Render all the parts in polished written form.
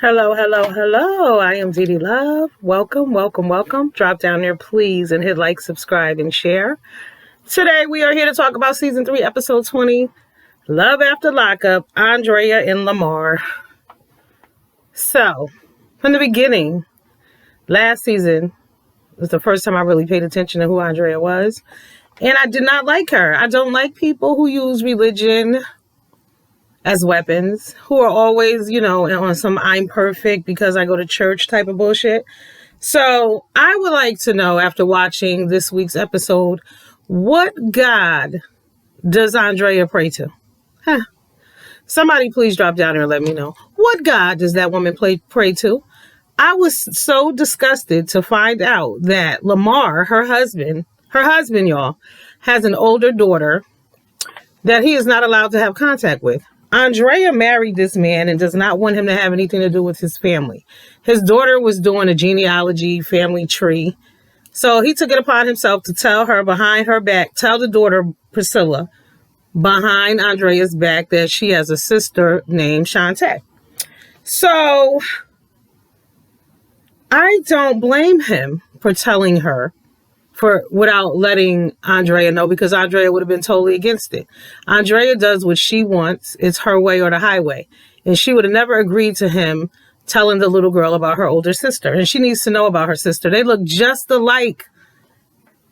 Hello, hello, hello. I am Dee Love. Welcome, welcome, welcome. Drop down there, please, and hit like, subscribe, and share. Today, we are here to talk about Season 3, Episode 20, Love After Lockup, Andrea and Lamar. So, from the beginning, last season was the first time I really paid attention to who Andrea was. And I did not like her. I don't like people who use religion as weapons, who are always, on some I'm perfect because I go to church type of bullshit. So I would like to know, after watching this week's episode, what God does Andrea pray to? Somebody please drop down there and let me know. What God does that woman pray to? I was so disgusted to find out that Lamar, her husband, y'all, has an older daughter that he is not allowed to have contact with. Andrea married this man and does not want him to have anything to do with his family. His daughter was doing a genealogy family tree. So he took it upon himself to tell her behind her back, tell the daughter, Priscilla, behind Andrea's back that she has a sister named Shantae. So I don't blame him for telling her without letting Andrea know, because Andrea would have been totally against it. Andrea does what she wants. It's her way or the highway. And she would have never agreed to him telling the little girl about her older sister. And she needs to know about her sister. They look just alike.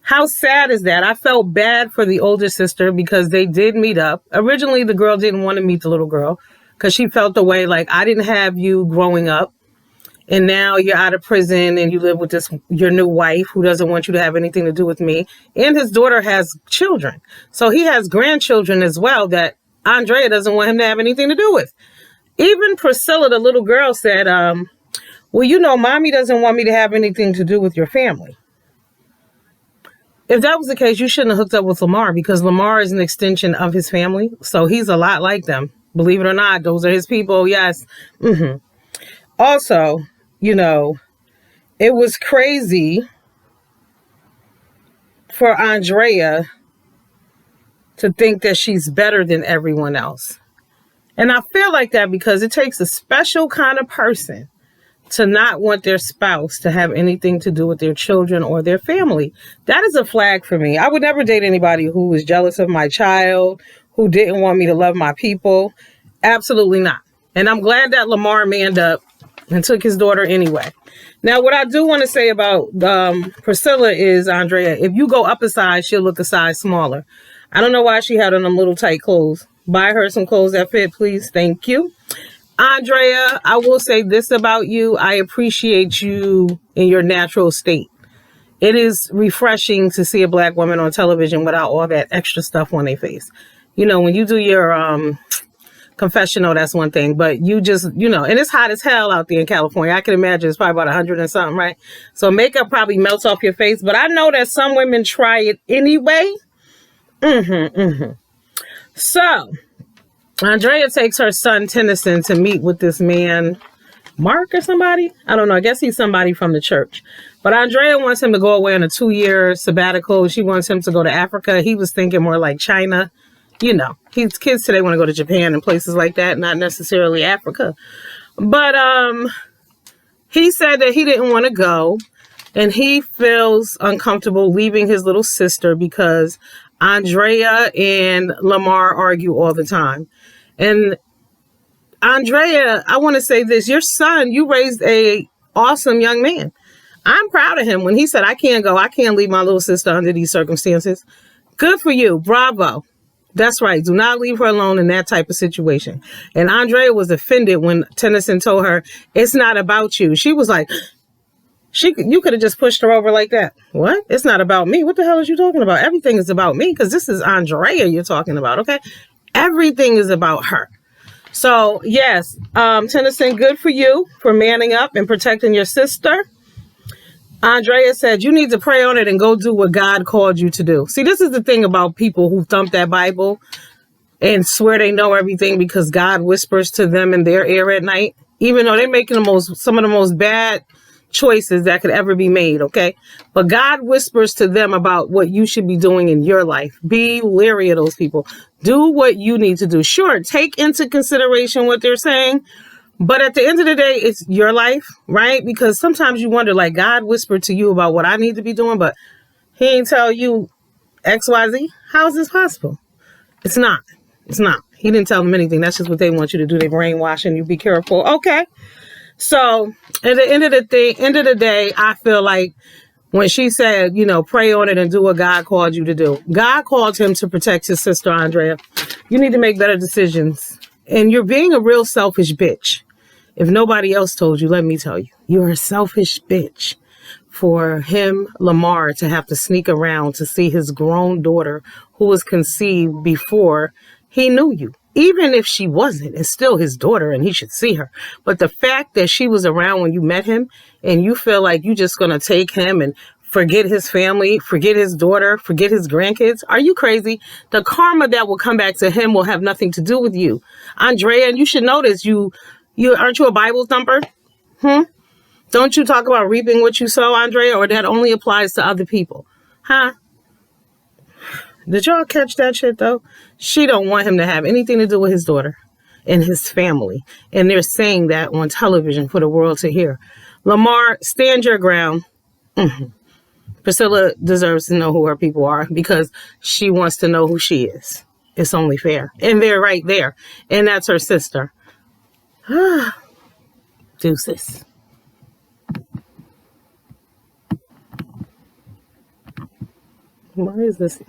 How sad is that? I felt bad for the older sister because they did meet up. Originally, the girl didn't want to meet the little girl because she felt the way like, I didn't have you growing up. And now you're out of prison and you live with your new wife who doesn't want you to have anything to do with me. And his daughter has children. So he has grandchildren as well that Andrea doesn't want him to have anything to do with. Even Priscilla, the little girl, said, well, mommy doesn't want me to have anything to do with your family. If that was the case, you shouldn't have hooked up with Lamar, because Lamar is an extension of his family. So he's a lot like them. Believe it or not, those are his people. Yes. Also, it was crazy for Andrea to think that she's better than everyone else. And I feel like that because it takes a special kind of person to not want their spouse to have anything to do with their children or their family. That is a flag for me. I would never date anybody who was jealous of my child, who didn't want me to love my people. Absolutely not. And I'm glad that Lamar manned up and took his daughter anyway. Now, what I do want to say about Priscilla is, Andrea, if you go up a size, she'll look a size smaller. I don't know why she had on them little tight clothes. Buy her some clothes that fit, please. Thank you. Andrea, I will say this about you. I appreciate you in your natural state. It is refreshing to see a black woman on television without all that extra stuff on their face. When you do your confessional, that's one thing, but you just, and it's hot as hell out there in California. I can imagine it's probably about 100 and something, right? So makeup probably melts off your face, but I know that some women try it anyway. So Andrea takes her son Tennyson to meet with this man, Mark or somebody. I don't know. I guess he's somebody from the church. But Andrea wants him to go away on a 2-year sabbatical. She wants him to go to Africa. He was thinking more like China. Kids today want to go to Japan and places like that, not necessarily Africa. But he said that he didn't want to go, and he feels uncomfortable leaving his little sister because Andrea and Lamar argue all the time. And Andrea, I want to say this, your son, you raised a awesome young man. I'm proud of him when he said, I can't go. I can't leave my little sister under these circumstances. Good for you. Bravo. That's right. Do not leave her alone in that type of situation. And Andrea was offended when Tennyson told her, it's not about you. She was like, you could have just pushed her over like that. What? It's not about me. What the hell is you talking about? Everything is about me, because this is Andrea you're talking about. Okay. Everything is about her. So yes, Tennyson, good for you for manning up and protecting your sister. Andrea said, you need to pray on it and go do what God called you to do. See, this is the thing about people who thump that Bible and swear they know everything because God whispers to them in their ear at night, even though they're making some of the most bad choices that could ever be made, okay? But God whispers to them about what you should be doing in your life. Be leery of those people. Do what you need to do. Sure, take into consideration what they're saying, But at the end of the day, it's your life, right? Because sometimes you wonder, like, God whispered to you about what I need to be doing, but he ain't tell you XYZ. How is this possible? It's not. It's not. He didn't tell them anything. That's just what they want you to do. They brainwashing you. Be careful. Okay. So at the end of the day, I feel like when she said, pray on it and do what God called you to do. God called him to protect his sister, Andrea. You need to make better decisions. And you're being a real selfish bitch. If nobody else told you, let me tell you. You're a selfish bitch for him, Lamar, to have to sneak around to see his grown daughter who was conceived before he knew you. Even if she wasn't, it's still his daughter and he should see her. But the fact that she was around when you met him and you feel like you're just going to take him and forget his family, forget his daughter, forget his grandkids. Are you crazy? The karma that will come back to him will have nothing to do with you. Andrea, you should know this. You aren't you a Bible thumper? Don't you talk about reaping what you sow, Andrea, or that only applies to other people? Huh? Did y'all catch that shit, though? She don't want him to have anything to do with his daughter and his family. And they're saying that on television for the world to hear. Lamar, stand your ground. Priscilla deserves to know who her people are because she wants to know who she is. It's only fair. And they're right there. And that's her sister. Deuces. Why is this?